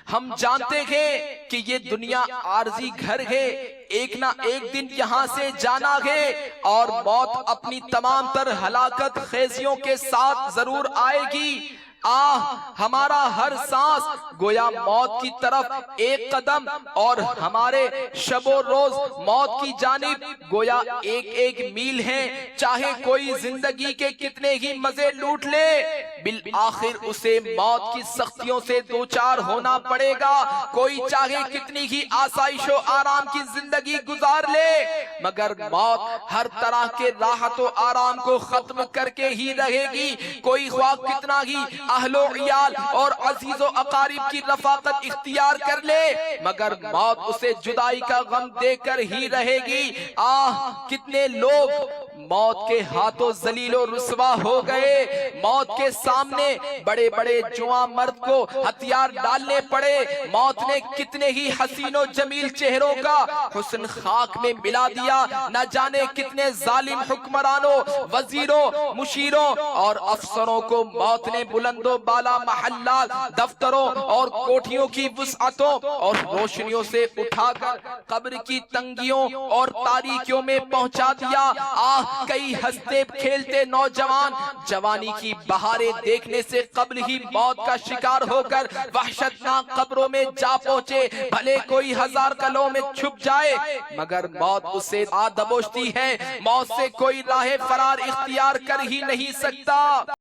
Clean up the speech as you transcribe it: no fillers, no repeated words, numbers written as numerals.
ہم جانتے ہیں کہ یہ دنیا عارضی گھر ہے، ایک نہ ایک دن یہاں سے جانا ہے، اور موت اپنی تمام تر ہلاکت خیزیوں کے ساتھ ضرور آئے گی۔ ہمارا ہر سانس گویا موت کی طرف ایک قدم، اور ہمارے شب و روز موت کی جانب گویا ایک ایک میل ہیں۔ چاہے کوئی زندگی کے کتنے ہی مزے لوٹ لے، بالآخر اسے موت کی سختیوں سے دوچار ہونا پڑے گا۔ کوئی چاہے کتنی ہی آسائش و آرام کی زندگی گزار لے، مگر موت ہر طرح کے راحت و آرام کو ختم کر کے ہی رہے گی۔ کوئی خواہ کتنا ہی اہل و عیال اور عزیز و اقارب کی رفاقت اختیار کر لے، مگر موت اسے جدائی کا غم دے کر ہی رہے گی۔ کتنے لوگ موت کے ہاتھوں ذلیل و رسوا ہو گئے، موت کے سامنے بڑے بڑے جوان مرد کو ہتھیار ڈالنے پڑے۔ موت نے کتنے ہی حسین و جمیل چہروں کا حسن خاک میں ملا دیا۔ نہ جانے کتنے ظالم حکمرانوں، وزیروں، مشیروں اور افسروں کو موت نے بلند و بالا محلات، دفتروں اور کوٹھیوں کی وسعتوں اور روشنیوں سے اٹھا کر قبر کی تنگیوں اور تاریکیوں میں پہنچا دیا۔ کئی ہنستے کھیلتے نوجوان جوانی کی بہاریں دیکھنے سے قبل ہی موت کا شکار ہو کر وحشتناک قبروں میں جا پہنچے۔ بھلے کوئی ہزار کلوں میں چھپ جائے، مگر موت اسے آ دبوچتی ہے۔ موت سے کوئی راہ فرار اختیار کر ہی نہیں سکتا۔